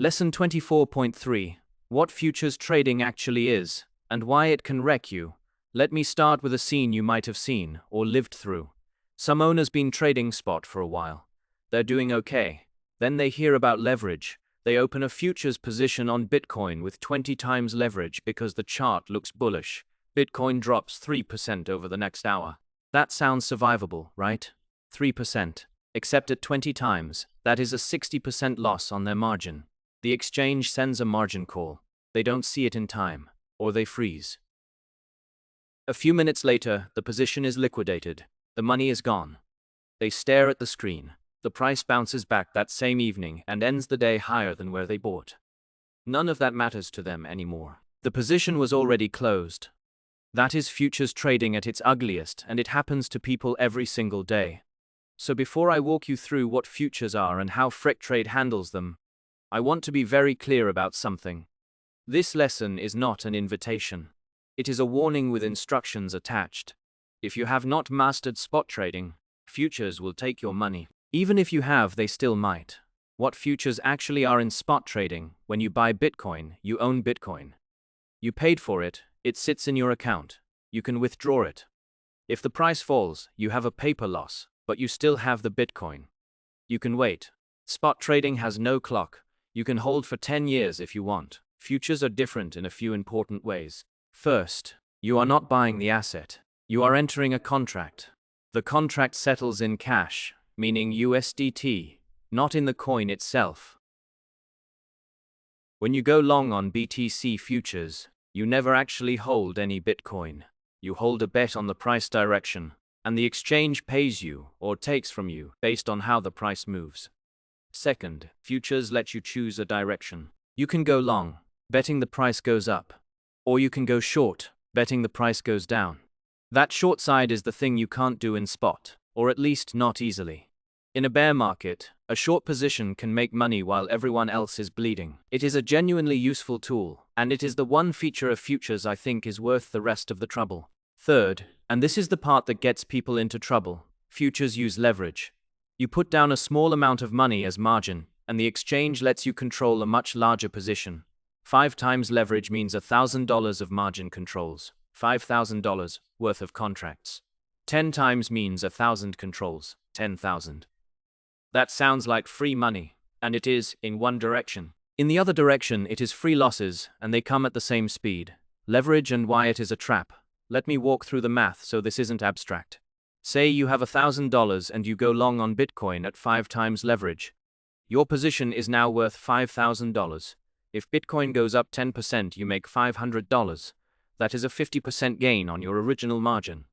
Lesson 24.3. What futures trading actually is, and why it can wreck you. Let me start with a scene you might have seen, or lived through. Some owner's been trading spot for a while. They're doing okay. Then they hear about leverage. They open a futures position on Bitcoin with 20 times leverage because the chart looks bullish. Bitcoin drops 3% over the next hour. That sounds survivable, right? 3%. Except at 20 times, that is a 60% loss on their margin. The exchange sends a margin call. They don't see it in time, or they freeze. A few minutes later, the position is liquidated. The money is gone. They stare at the screen. The price bounces back that same evening and ends the day higher than where they bought. None of that matters to them anymore. The position was already closed. That is futures trading at its ugliest, and it happens to people every single day. So before I walk you through what futures are and how Freqtrade handles them, I want to be very clear about something. This lesson is not an invitation. It is a warning with instructions attached. If you have not mastered spot trading, futures will take your money. Even if you have, they still might. What futures actually are in spot trading: when you buy Bitcoin, you own Bitcoin. You paid for it, it sits in your account. You can withdraw it. If the price falls, you have a paper loss, but you still have the Bitcoin. You can wait. Spot trading has no clock. You can hold for 10 years if you want. Futures are different in a few important ways. First, you are not buying the asset. You are entering a contract. The contract settles in cash, meaning USDT, not in the coin itself. When you go long on BTC futures, you never actually hold any Bitcoin. You hold a bet on the price direction, and the exchange pays you or takes from you based on how the price moves. Second, futures let you choose a direction. You can go long, betting the price goes up, or you can go short, betting the price goes down. That short side is the thing you can't do in spot, or at least not easily. In a bear market, a short position can make money while everyone else is bleeding. It is a genuinely useful tool, and it is the one feature of futures I think is worth the rest of the trouble. Third, and this is the part that gets people into trouble, futures use leverage. You put down a small amount of money as margin, and the exchange lets you control a much larger position. 5 times leverage means $1,000 of margin controls, $5,000 worth of contracts. 10 times means 1,000 controls, 10,000. That sounds like free money, and it is, in one direction. In the other direction, it is free losses, and they come at the same speed. Leverage and why it is a trap. Let me walk through the math so this isn't abstract. Say you have $1,000 and you go long on Bitcoin at 5 times leverage. Your position is now worth $5,000. If Bitcoin goes up 10%, you make $500. That is a 50% gain on your original margin.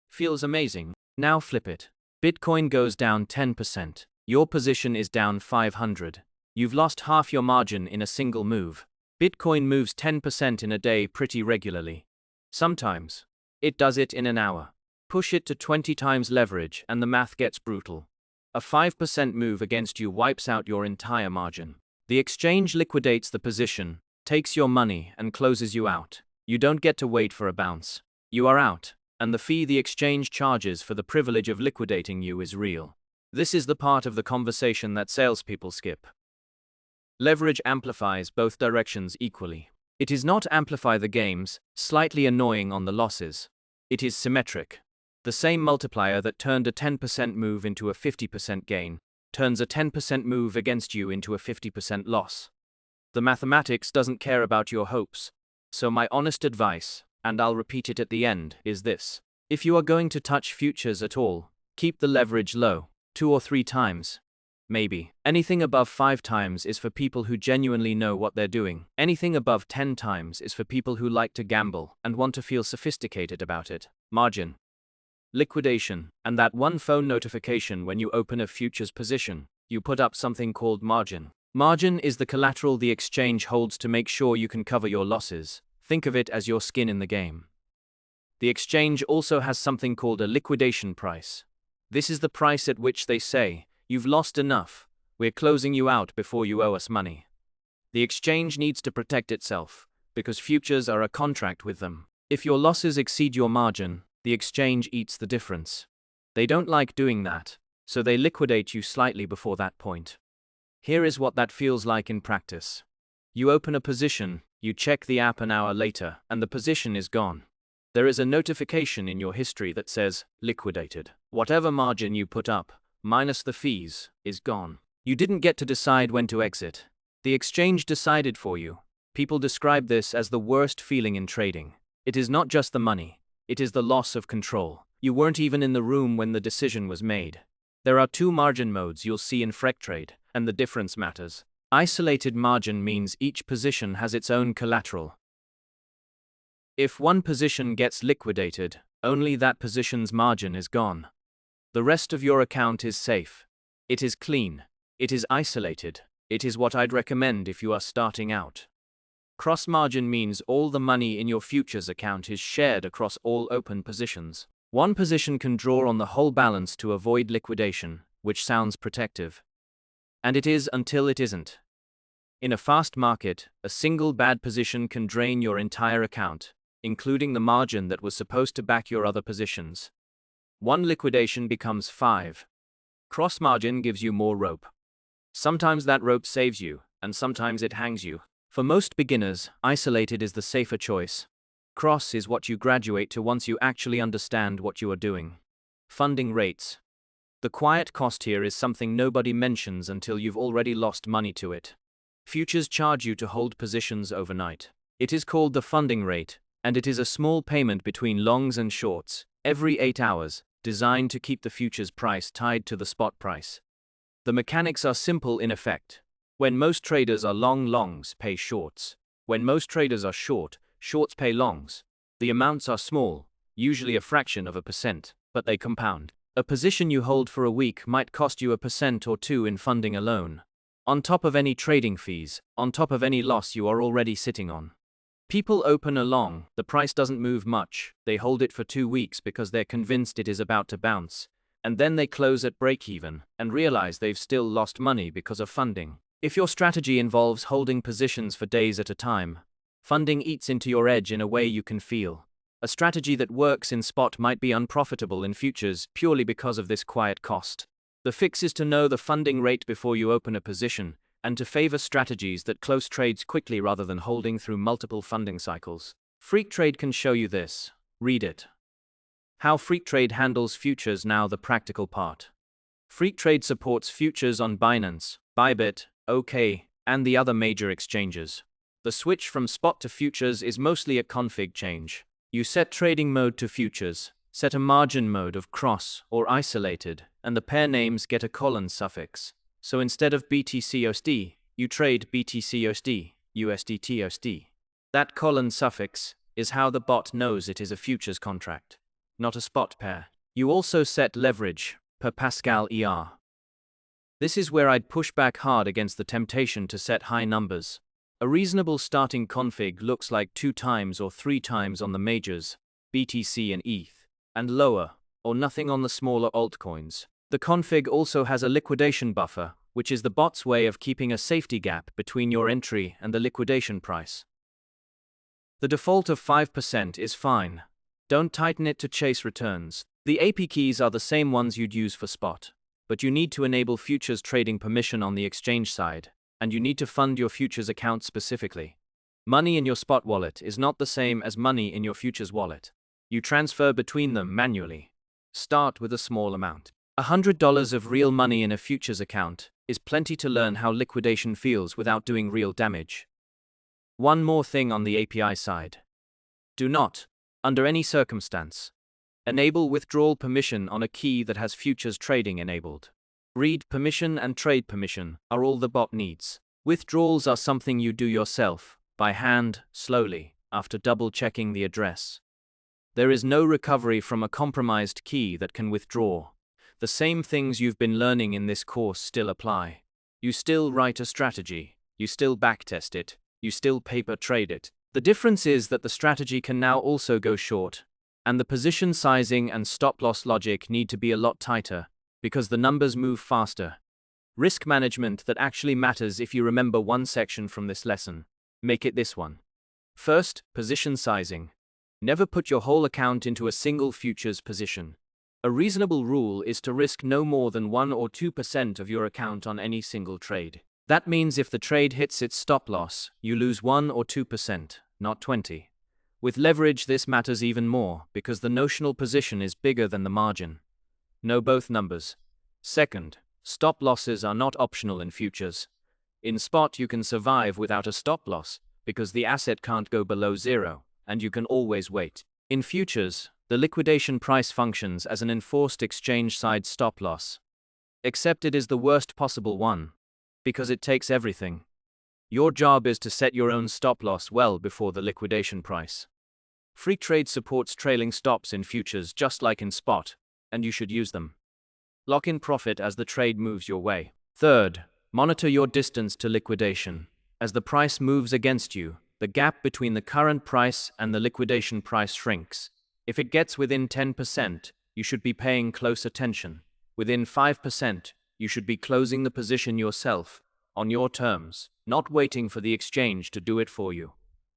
Feels amazing. Now flip it. Bitcoin goes down 10%. Your position is down 500. You've lost half your margin in a single move. Bitcoin moves 10% in a day pretty regularly. Sometimes it does it in an hour. Push it to 20 times leverage and the math gets brutal. A 5% move against you wipes out your entire margin. The exchange liquidates the position, takes your money, and closes you out. You don't get to wait for a bounce. You are out, and the fee the exchange charges for the privilege of liquidating you is real. This is the part of the conversation that salespeople skip. Leverage amplifies both directions equally. It is not amplify the gains, slightly annoying on the losses. It is symmetric. The same multiplier that turned a 10% move into a 50% gain turns a 10% move against you into a 50% loss. The mathematics doesn't care about your hopes. So my honest advice, and I'll repeat it at the end, is this. If you are going to touch futures at all, keep the leverage low, 2 or 3 times. Maybe. Anything above 5 times is for people who genuinely know what they're doing. Anything above 10 times is for people who like to gamble and want to feel sophisticated about it. Margin. Liquidation, and that one phone notification when you open a futures position, you put up something called margin. Margin is the collateral the exchange holds to make sure you can cover your losses. Think of it as your skin in the game. The exchange also has something called a liquidation price. This is the price at which they say, "You've lost enough. We're closing you out before you owe us money." The exchange needs to protect itself, because futures are a contract with them. If your losses exceed your margin, the exchange eats the difference. They don't like doing that, so they liquidate you slightly before that point. Here is what that feels like in practice. You open a position, you check the app an hour later, and the position is gone. There is a notification in your history that says, liquidated. Whatever margin you put up, minus the fees, is gone. You didn't get to decide when to exit. The exchange decided for you. People describe this as the worst feeling in trading. It is not just the money, it is the loss of control. You weren't even in the room when the decision was made. There are 2 margin modes you'll see in Freqtrade, and the difference matters. Isolated margin means each position has its own collateral. If one position gets liquidated, only that position's margin is gone. The rest of your account is safe. It is clean. It is isolated. It is what I'd recommend if you are starting out. Cross margin means all the money in your futures account is shared across all open positions. One position can draw on the whole balance to avoid liquidation, which sounds protective. And it is until it isn't. In a fast market, a single bad position can drain your entire account, including the margin that was supposed to back your other positions. One liquidation becomes 5. Cross margin gives you more rope. Sometimes that rope saves you, and sometimes it hangs you. For most beginners, isolated is the safer choice. Cross is what you graduate to once you actually understand what you are doing. Funding rates. The quiet cost here is something nobody mentions until you've already lost money to it. Futures charge you to hold positions overnight. It is called the funding rate, and it is a small payment between longs and shorts, every 8 hours, designed to keep the futures price tied to the spot price. The mechanics are simple in effect. When most traders are long, longs pay shorts. When most traders are short, shorts pay longs. The amounts are small, usually a fraction of a percent, but they compound. A position you hold for a week might cost you 1% or 2% in funding alone, on top of any trading fees, on top of any loss you are already sitting on. People open a long, the price doesn't move much, they hold it for 2 weeks because they're convinced it is about to bounce, and then they close at break-even and realize they've still lost money because of funding. If your strategy involves holding positions for days at a time, funding eats into your edge in a way you can feel. A strategy that works in spot might be unprofitable in futures purely because of this quiet cost. The fix is to know the funding rate before you open a position, and to favor strategies that close trades quickly rather than holding through multiple funding cycles. Freqtrade can show you this. Read it. How Freqtrade handles futures. Now the practical part. Freqtrade supports futures on Binance, Bybit, OK, and the other major exchanges. The switch from spot to futures is mostly a config change. You set trading mode to futures, set a margin mode of cross or isolated, and the pair names get a colon suffix. So instead of BTC-USD, you trade BTC-USD, USDT-USD. That colon suffix is how the bot knows it is a futures contract, not a spot pair. You also set leverage, per Pascal ER. This is where I'd push back hard against the temptation to set high numbers. A reasonable starting config looks like 2 times or 3 times on the majors, BTC and ETH, and lower, or nothing on the smaller altcoins. The config also has a liquidation buffer, which is the bot's way of keeping a safety gap between your entry and the liquidation price. The default of 5% is fine. Don't tighten it to chase returns. The AP keys are the same ones you'd use for spot, but you need to enable futures trading permission on the exchange side, and you need to fund your futures account specifically. Money in your spot wallet is not the same as money in your futures wallet. You transfer between them manually. Start with a small amount. $100 of real money in a futures account is plenty to learn how liquidation feels without doing real damage. One more thing on the API side. Do not, under any circumstance, enable withdrawal permission on a key that has futures trading enabled. Read permission and trade permission are all the bot needs. Withdrawals are something you do yourself, by hand, slowly, after double-checking the address. There is no recovery from a compromised key that can withdraw. The same things you've been learning in this course still apply. You still write a strategy, you still backtest it, you still paper trade it. The difference is that the strategy can now also go short, and the position sizing and stop-loss logic need to be a lot tighter, because the numbers move faster. Risk management that actually matters. If you remember one section from this lesson, make it this one. First, position sizing. Never put your whole account into a single futures position. A reasonable rule is to risk no more than 1 or 2% of your account on any single trade. That means if the trade hits its stop loss, you lose 1 or 2%, not 20. With leverage, this matters even more because the notional position is bigger than the margin. Know both numbers. Second, stop losses are not optional in futures. In spot, you can survive without a stop loss because the asset can't go below zero, and you can always wait. In futures, the liquidation price functions as an enforced exchange-side stop loss. Except it is the worst possible one, because it takes everything. Your job is to set your own stop loss well before the liquidation price. Freqtrade supports trailing stops in futures just like in spot, and you should use them. Lock in profit as the trade moves your way. Third, monitor your distance to liquidation. As the price moves against you, the gap between the current price and the liquidation price shrinks. If it gets within 10%, you should be paying close attention. Within 5%, you should be closing the position yourself, on your terms, not waiting for the exchange to do it for you.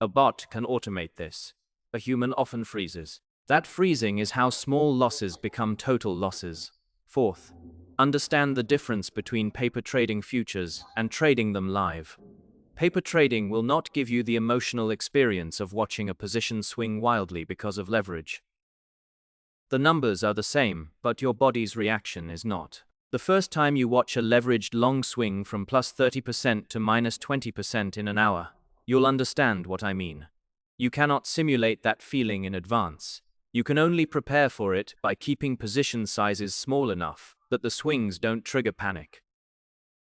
A bot can automate this. A human often freezes. That freezing is how small losses become total losses. Fourth, understand the difference between paper trading futures and trading them live. Paper trading will not give you the emotional experience of watching a position swing wildly because of leverage. The numbers are the same, but your body's reaction is not. The first time you watch a leveraged long swing from plus 30% to minus 20% in an hour, you'll understand what I mean. You cannot simulate that feeling in advance. You can only prepare for it by keeping position sizes small enough that the swings don't trigger panic.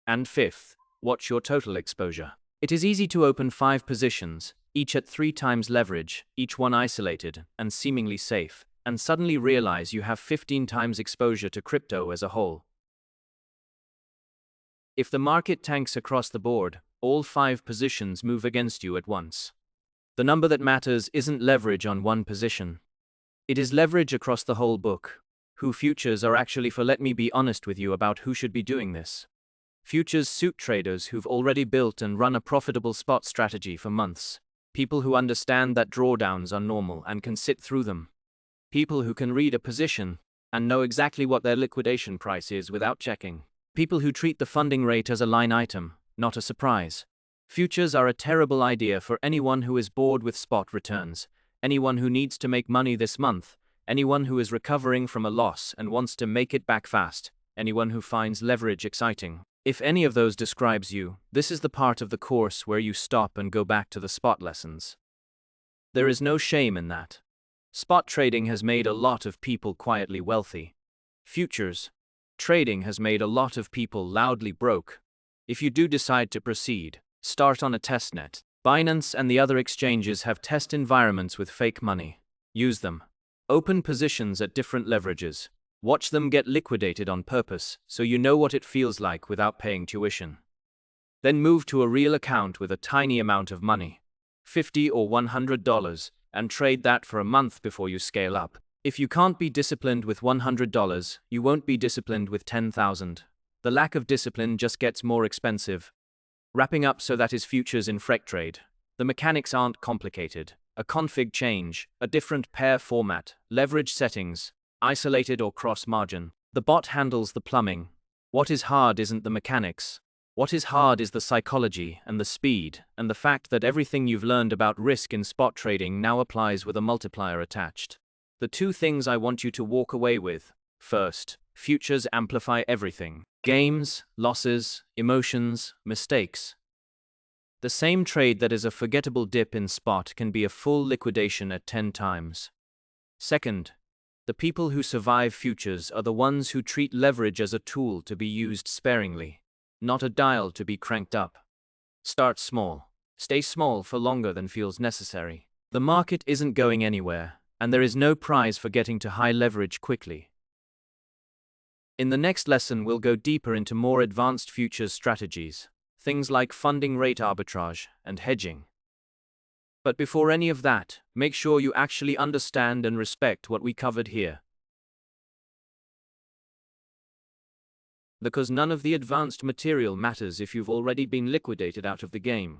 And fifth, watch your total exposure. It is easy to open 5 positions, each at 3 times leverage, each one isolated and seemingly safe, and suddenly realize you have 15 times exposure to crypto as a whole. If the market tanks across the board, all 5 positions move against you at once. The number that matters isn't leverage on one position. It is leverage across the whole book. Who futures are actually for. Let me be honest with you about who should be doing this. Futures suit traders who've already built and run a profitable spot strategy for months. People who understand that drawdowns are normal and can sit through them. People who can read a position and know exactly what their liquidation price is without checking. People who treat the funding rate as a line item, not a surprise. Futures are a terrible idea for anyone who is bored with spot returns, anyone who needs to make money this month, anyone who is recovering from a loss and wants to make it back fast, anyone who finds leverage exciting. If any of those describes you, this is the part of the course where you stop and go back to the spot lessons. There is no shame in that. Spot trading has made a lot of people quietly wealthy. Futures trading has made a lot of people loudly broke. If you do decide to proceed, start on a testnet. Binance and the other exchanges have test environments with fake money. Use them. Open positions at different leverages. Watch them get liquidated on purpose so you know what it feels like without paying tuition. Then move to a real account with a tiny amount of money, $50 or $100, and trade that for a month before you scale up. If you can't be disciplined with $100, you won't be disciplined with 10,000. The lack of discipline just gets more expensive. Wrapping up, so that is futures in Freqtrade. The mechanics aren't complicated. A config change, a different pair format, leverage settings, isolated or cross margin. The bot handles the plumbing. What is hard isn't the mechanics. What is hard is the psychology and the speed and the fact that everything you've learned about risk in spot trading now applies with a multiplier attached. The 2 things I want you to walk away with. First, futures amplify everything. Games, losses, emotions, mistakes. The same trade that is a forgettable dip in spot can be a full liquidation at 10 times. Second, the people who survive futures are the ones who treat leverage as a tool to be used sparingly, not a dial to be cranked up. Start small. Stay small for longer than feels necessary. The market isn't going anywhere, and there is no prize for getting to high leverage quickly. In the next lesson, we'll go deeper into more advanced futures strategies, things like funding rate arbitrage and hedging. But before any of that, make sure you actually understand and respect what we covered here. Because none of the advanced material matters if you've already been liquidated out of the game.